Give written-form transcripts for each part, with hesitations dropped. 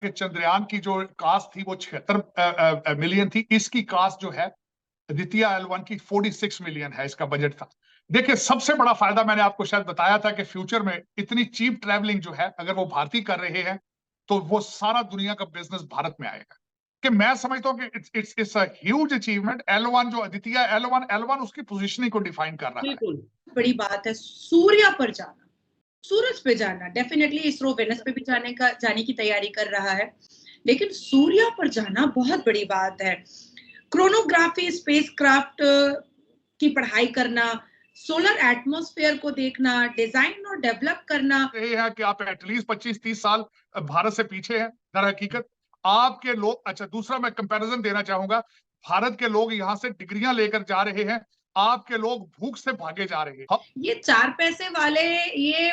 कि चंद्रयान की जो कास्ट थी वो 76 मिलियन थी। इसकी कास्ट जो है द्वितीय L1 की 46 मिलियन है, इसका बजट था। देखिए, सबसे बड़ा फायदा मैंने आपको शायद बताया था कि फ्यूचर में इतनी चीप ट्रैवलिंग जो है, अगर वो भारतीय कर रहे हैं तो वो सारा दुनिया का बिजनेस भारत में आएगा। कि मैं समझता हूं कि it's a huge achievement. L1 जो द्वितीय L1 उसकी पोजीशनिंग को डिफाइन कर रहा है। बिल्कुल बड़ी बात है। सूर्य पर जाना, सूरज पे जाना, डेफिनेटली इसरो वेनस पे भी जाने की तैयारी कर रहा है, लेकिन सूर्य पर जाना बहुत बड़ी बात है। क्रोनोग्राफी, स्पेसक्राफ्ट की पढ़ाई करना, सोलर एटमॉस्फेयर को देखना, डिजाइन और डेवलप करना। ये है कि आप एटलीस्ट 25-30 साल भारत से पीछे हैं दर हकीकत। आपके लोग, अच्छा दूसरा मैं कंपैरिजन देना चाहूंगा, भारत के लोग यहां से डिग्रियां लेकर जा रहे हैं, आपके लोग भूख से भागे जा रहे हैं। ये 4 पैसे वाले ये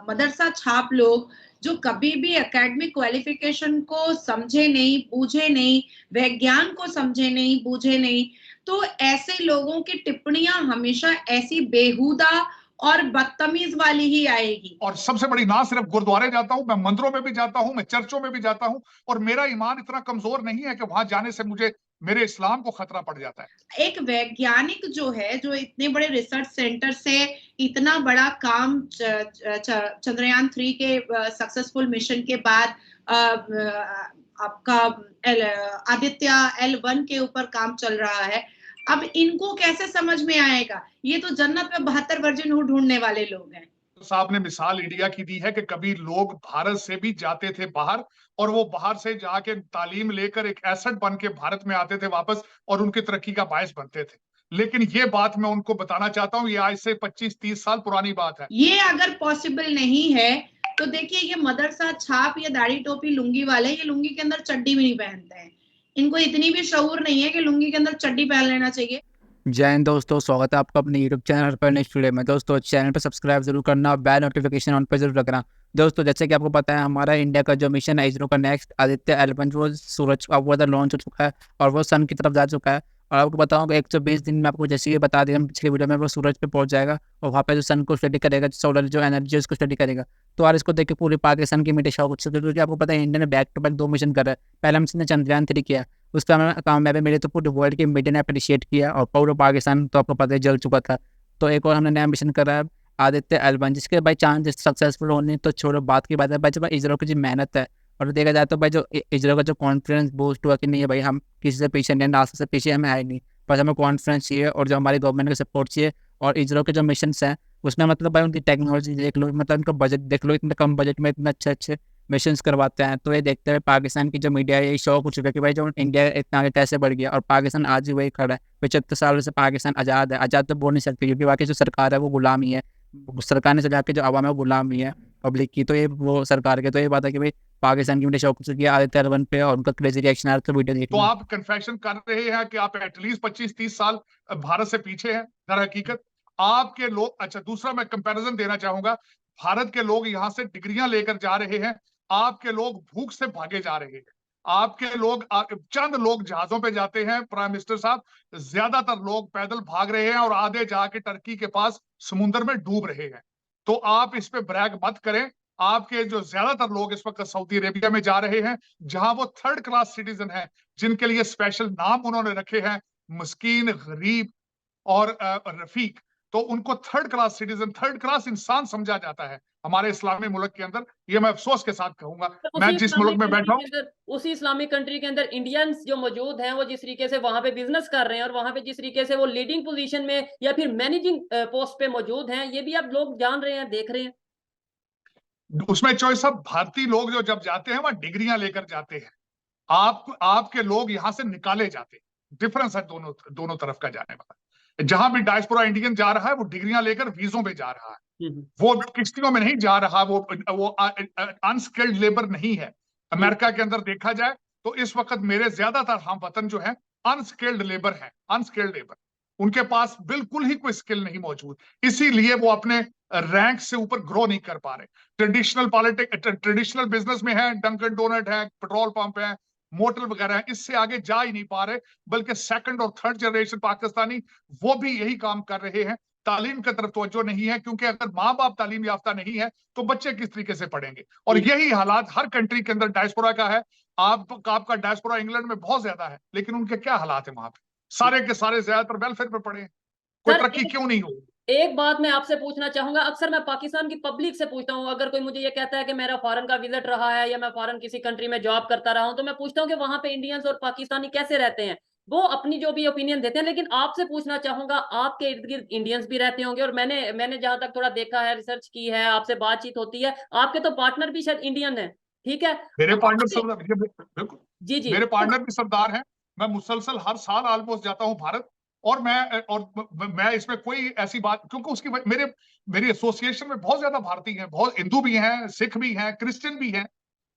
मदरसा छाप लोग जो कभी भी एकेडमिक क्वालिफिकेशन को समझे नहीं, बूझे नहीं, विज्ञान को समझे नहीं, बूझे नहीं, तो ऐसे लोगों की टिप्पणियां हमेशा ऐसी बेहुदा और बदतमीज वाली ही आएगी। और सबसे बड़ी, ना सिर्फ गुरुद्वारे जाता हूं, मैं मंदिरों में भी जाता हूं, मैं चर्चों में भी जाता हूं, और मेरा ईमान इतना कमजोर नहीं है कि वहां जाने से मुझे मेरे इस्लाम को खतरा पड़ जाता है। एक वैज्ञानिक जो है, जो इतने बड़े रिसर्च सेंटर से इतना बड़ा काम चंद्रयान 3 के सक्सेसफुल मिशन के बाद आपका आदित्य L1 के ऊपर काम चल रहा है, अब इनको कैसे समझ में आएगा? ये तो जन्नत में 72 वर्जिन ढूंढने वाले लोग हैं। साहब ने मिसाल इंडिया की दी है कि कभी लोग भारत से भी जाते थे बाहर, और वो बाहर से जाके तालीम लेकर एक एसेट बन के भारत में आते थे वापस, और उनकी तरक्की का बायस बनते थे। लेकिन ये बात मैं उनको बताना चाहता हूँ, ये आज से 25-30 साल पुरानी बात है। ये अगर पॉसिबल नहीं है तो देखिए, ये मदरसा छाप, ये दाढ़ी टोपी लुंगी वाले, ये लुंगी के अंदर चड्डी भी नहीं पहनते हैं। इनको इतनी भी शऊर नहीं है कि लुंगी के अंदर चड्डी पहन लेना चाहिए। जय हिंद दोस्तों, स्वागत है आपका अपने यूट्यूब चैनल पर नेक्स्ट वीडियो में। दोस्तों चैनल पर सब्सक्राइब जरूर करना और बेल नोटिफिकेशन ऑन पर जरूर रखना। दोस्तों जैसे कि आपको पता है, हमारा इंडिया का जो मिशन है इसरो का नेक्स्ट आदित्य L1, वो सूरज वो लॉन्च हो चुका है और वो सन की तरफ जा चुका है। और आपको बताऊँ कि 120 दिन में, आपको जैसे कि बता दिया हम पिछले वीडियो में, वो सूरज पे पहुंच जाएगा और वहाँ पे जो सन को स्टडी करेगा, सोलर जो एनर्जी है उसको स्टडी करेगा। तो यार इसको देख के पूरे पाकिस्तान की मीडिया शौक हो, क्योंकि आपको पता है इंडिया ने बैक टू बैक 2 मिशन कर रहा है। पहला मिशन ने चंद्रयान 3 किया, उसका कामयाबी मिले तो पूरे वर्ल्ड की मीडिया ने अप्रिशिएट किया, और पूरा पाकिस्तान तो आपको पता है जल चुका था। तो एक और हमने नया मिशन करा है आदित्य L1, जिसके भाई चांस सक्सेसफुल होने तो छोड़ो, बात की बात है भाई, जब इसरो की जो मेहनत है और देखा जाए तो भाई जो इसरो का जो कॉन्फिडेंस बूस्ट हुआ कि नहीं है भाई, हम किसी से पीछे नहीं, नासा से पीछे हमें है नहीं, पर हमें कॉन्फिडेंस चाहिए और जो हमारी गवर्नमेंट का सपोर्ट चाहिए। और इसरो के जो मिशन हैं उसमें मतलब भाई उनकी टेक्नोलॉजी देख लो, मतलब उनका बजट देख लो, इतने कम बजट में इतने अच्छे अच्छे मिशन करवाते हैं। तो ये देखते हुए पाकिस्तान की जो मीडिया है ये शौक हो चुका है कि भाई जो इंडिया इतना आगे कैसे बढ़ गया, और पाकिस्तान आज भी वही खड़ा है। 75 सालों से पाकिस्तान आज़ाद है, आज़ाद तो बोल नहीं सकती क्योंकि बाकी जो सरकार है वो गुलाम ही है, सरकार ने सजा के जो आवाम है वो गुलाम ही है पब्लिक की। तो ये वो सरकार के, तो ये बात है कि भाई पाकिस्तान की मीडिया शौक हो चुकी है आदित्य L1 पे, और उनका क्रेजी रिएक्शन आ रहा है। तो वीडियो तो देखना। आप कन्फेशन कर रहे हैं कि आप एटलीस्ट 25-30 साल भारत से पीछे हैं दर हकीकत। आपके लोग, अच्छा दूसरा मैं कंपैरिजन देना चाहूंगा, भारत के लोग यहां से डिग्रियां लेकर जा रहे हैं, आपके लोग भूख से भागे जा रहे हैं। आपके लोग, चंद लोग जहाजों पे जाते हैं प्राइम मिनिस्टर साहब, ज्यादातर लोग पैदल भाग रहे हैं और आधे जाके टर्की के पास समुद्र में डूब रहे हैं। तो आप इस पे ब्रैग मत करें। आपके जो ज्यादातर लोग इस वक्त सऊदी अरेबिया में जा रहे हैं, जहां वो थर्ड क्लास सिटीजन हैं, जिनके लिए स्पेशल नाम उन्होंने रखे हैं, मस्कीन, गरीब और रफीक। तो उनको third class citizen, third class इंसान समझा जाता है हमारे इस्लामी मुल्क के अंदर। ये मैं अफसोस के साथ कहूंगा, मैं जिस मुल्क में बैठा हूं, उसी इस्लामिक कंट्री के अंदर इंडियंस जो मौजूद हैं, वो जिस तरीके से वहां पे बिजनेस कर रहे हैं और वहां पे जिस तरीके से वो लीडिंग पोजीशन में या फिर मैनेजिंग पोस्ट पे मौजूद हैं, ये भी आप लोग जान रहे हैं, देख रहे हैं। उसमें चॉइस सब भारतीय लोग जो जब जाते हैं वहां डिग्रियां लेकर जाते हैं। आपके लोग यहां से निकाले जाते हैं। डिफरेंस है दोनों दोनों तरफ का जाने वाला। जहां भी डायस्पोरा इंडियन जा रहा है वो डिग्रियां लेकर वीजों पे जा रहा है, वो किश्तियों में नहीं जा रहा, वो अनस्किल्ड लेबर नहीं है। अमेरिका के अंदर देखा जाए तो इस वक्त मेरे ज्यादातर हम वतन जो है अनस्किल्ड लेबर है, अनस्किल्ड लेबर। उनके पास बिल्कुल ही कोई स्किल नहीं मौजूद, इसीलिए वो अपने रैंक से ऊपर ग्रो नहीं कर पा रहे। ट्रेडिशनल बिजनेस में है, डंकन डोनट है, पेट्रोल पंप है, मोटर वगैरह है, इससे आगे जा ही नहीं पा रहे। बल्कि सेकंड और थर्ड जनरेशन पाकिस्तानी वो भी यही काम कर रहे हैं। तालीम की तरफ तवज्जो नहीं है, क्योंकि अगर माँ बाप तालीम याफ्ता नहीं है तो बच्चे किस तरीके से पढ़ेंगे। और यही हालात हर कंट्री के अंदर डायस्पोरा का है। आपका डायस्पोरा इंग्लैंड में बहुत ज्यादा है, लेकिन उनके क्या हालात है वहां पे, सारे के सारे ज्यादातर वेलफेयर पे पड़े हैं। कोई सर, तरक्की क्यों नहीं हो? एक बात मैं आपसे पूछना चाहूंगा, अक्सर मैं पाकिस्तान की पब्लिक से पूछता हूँ, अगर कोई मुझे ये कहता है कि मेरा फॉरेन का विजिट रहा है या मैं फॉरेन किसी कंट्री में जॉब करता रहा हूं, तो मैं पूछता हूँ कि वहां पे इंडियंस और पाकिस्तानी कैसे रहते हैं। वो अपनी जो भी ओपिनियन देते हैं, लेकिन आपसे पूछना चाहूंगा, आपके इर्द गिर्द इंडियंस भी रहते होंगे, और मैंने जहां तक थोड़ा देखा है, रिसर्च की है, आपसे बातचीत होती है, आपके तो पार्टनर भी शायद इंडियन है, ठीक है? मेरे तो पार्टनर आपके- सरदार, बिल्कुल जी जी, मेरे पार्टनर भी सरदार हैं। मैं मुसलसल हर साल ऑलमोस्ट जाता हूं भारत। और मैं इसमें कोई ऐसी बात, क्योंकि मेरी एसोसिएशन में बहुत ज्यादा भारतीय हैं, बहुत हिंदू भी हैं, सिख भी हैं, क्रिश्चियन भी हैं।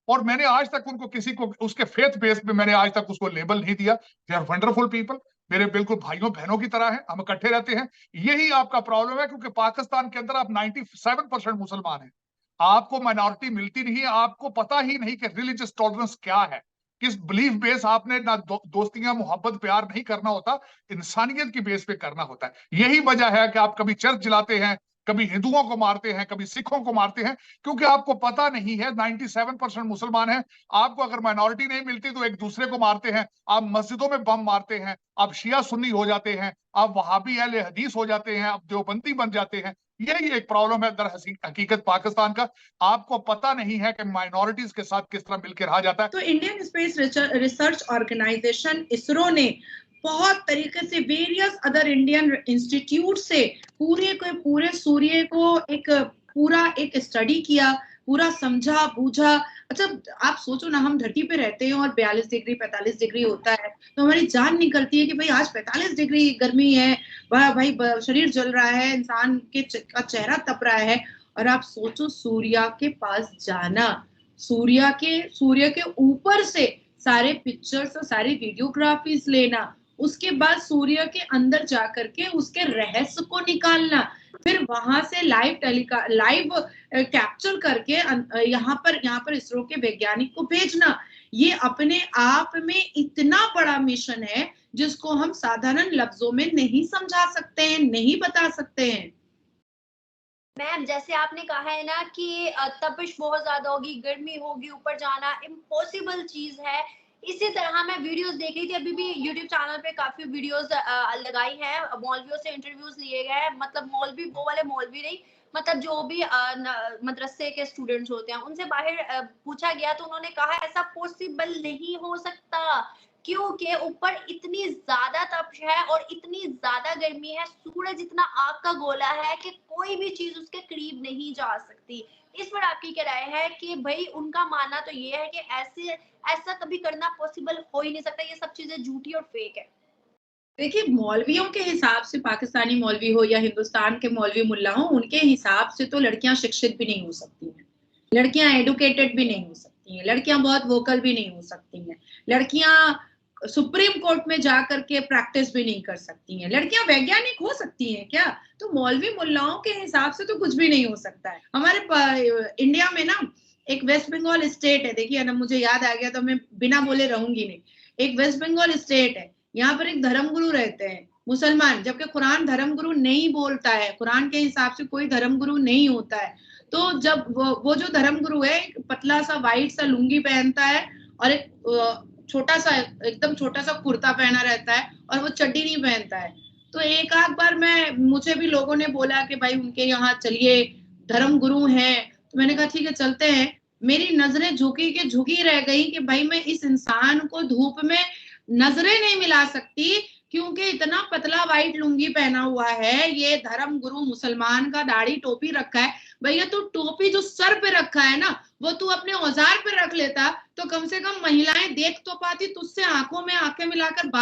और मैंने आज तक उनको किसी को उसके फेथ बेस पे मैंने आज तक उसको लेबल नहीं दिया। दे आर वंडरफुल पीपल, मेरे बिल्कुल भाइयों बहनों की तरह हैं, हम इकट्ठे रहते हैं। यही आपका प्रॉब्लम है, क्योंकि पाकिस्तान के अंदर आप 97% मुसलमान हैं, आपको माइनॉरिटी मिलती नहीं है, आपको पता ही नहीं कि रिलीजियस टॉलरेंस क्या है, किस बिलीफ बेस आपने ना दोस्तियां मोहब्बत प्यार नहीं करना होता, इंसानियत की बेस पे करना होता है। यही वजह है कि आप कभी चर्च जलाते हैं, कभी हिंदुओं को मारते हैं, कभी सिखों को मारते हैं, क्योंकि आपको पता नहीं है 97% मुसलमान हैं। आपको अगर माइनॉरिटी नहीं मिलती तो एक दूसरे को मारते हैं, आप मस्जिदों में बम मारते हैं, आप शिया सुन्नी हो जाते हैं, आप वहाबी अहले हदीस हो जाते हैं, आप देवबंदी बन जाते हैं। यही एक प्रॉब्लम है दर हकीकत पाकिस्तान का। आपको पता नहीं है कि माइनॉरिटीज के साथ किस तरह मिलकर रहा जाता है। तो Indian Space Research Organisation ISRO ने बहुत तरीके से वेरियस अदर इंडियन इंस्टीट्यूट से पूरे सूर्य को एक स्टडी किया, पूरा समझा बूझा। अच्छा, आप सोचो ना, हम धरती पे रहते हैं और 42 डिग्री 45 डिग्री होता है तो हमारी जान निकलती है कि भाई आज 45 डिग्री गर्मी है, भाई शरीर जल रहा है, इंसान का चेहरा तप रहा है। और आप सोचो सूर्य के पास जाना, सूर्य के ऊपर से सारे पिक्चर्स और सारी वीडियोग्राफीज लेना, उसके बाद सूर्य के अंदर जाकर के उसके रहस्य को निकालना, फिर वहां से लाइव कैप्चर करके यहाँ पर इसरो के वैज्ञानिक को भेजना, ये अपने आप में इतना बड़ा मिशन है जिसको हम साधारण लफ्जों में नहीं समझा सकते हैं, नहीं बता सकते हैं। मैम, जैसे आपने कहा है ना कि तपिश बहुत ज्यादा होगी, गर्मी होगी, ऊपर जाना इम्पॉसिबल चीज है। इसी तरह मैं वीडियोस देख रही थी, अभी भी यूट्यूब चैनल पे काफी वीडियोस लगाई हैं, मौलवियों से इंटरव्यूज लिए गए हैं, मतलब मौलवी वो वाले मौलवी नहीं, मतलब जो भी मदरसे के स्टूडेंट्स होते हैं उनसे बाहर पूछा गया, तो उन्होंने कहा ऐसा पॉसिबल नहीं हो सकता, क्योंकि ऊपर इतनी ज्यादा तपिश है और इतनी ज्यादा गर्मी है, सूरज इतना आग का गोला है कि कोई भी चीज उसके करीब नहीं जा सकती। इस पर आपकी क्या राय है? कि भाई उनका मानना तो ये है कि ऐसा कभी करना पॉसिबल हो ही नहीं सकता, ये सब चीजें झूठी और फेक है। देखिए, मौलवियों के हिसाब से, पाकिस्तानी मौलवी हो या हिंदुस्तान के मौलवी मुल्ला हो, उनके हिसाब से तो लड़कियां शिक्षित भी नहीं हो सकती हैं, लड़कियां एडुकेटेड भी नहीं हो सकती हैं, लड़कियां बहुत वोकल भी नहीं हो सकती हैं, लड़कियां सुप्रीम कोर्ट में जाकर के प्रैक्टिस भी नहीं कर सकती हैं, लड़कियां वैज्ञानिक हो सकती हैं क्या? तो मौलवी मुल्लाओं के हिसाब से तो कुछ भी नहीं हो सकता है। हमारे इंडिया में ना एक वेस्ट बंगाल स्टेट है, देखिए ना, मुझे याद आ गया तो मैं बिना बोले रहूंगी नहीं। एक वेस्ट बंगाल स्टेट है, यहाँ पर एक धर्मगुरु रहते हैं मुसलमान, जबकि कुरान धर्मगुरु नहीं बोलता है, कुरान के हिसाब से कोई धर्मगुरु नहीं होता है। तो जब वो जो धर्मगुरु है, एक पतला सा वाइट सा लुंगी पहनता है और एक एकदम छोटा सा कुर्ता पहना रहता है और वो चड्डी नहीं पहनता है। तो एक आध बार मुझे भी लोगों ने बोला कि भाई उनके यहाँ चलिए, धर्मगुरु हैं, तो मैंने कहा ठीक है चलते हैं। मेरी नजरें झुकी रह गई कि भाई मैं इस इंसान को धूप में नजरें नहीं मिला सकती, क्योंकि इतना पतला वाइट लुंगी पहना हुआ है, ये धर्मगुरु मुसलमान का दाढ़ी टोपी रखा है। भैया तू टोपी जो सर पे रखा है ना, वो तू अपने औजार पे रख लेता तो कम से कम महिलाएं देख तो पाती, तुझसे आंखों में आंखें मिलाकर बात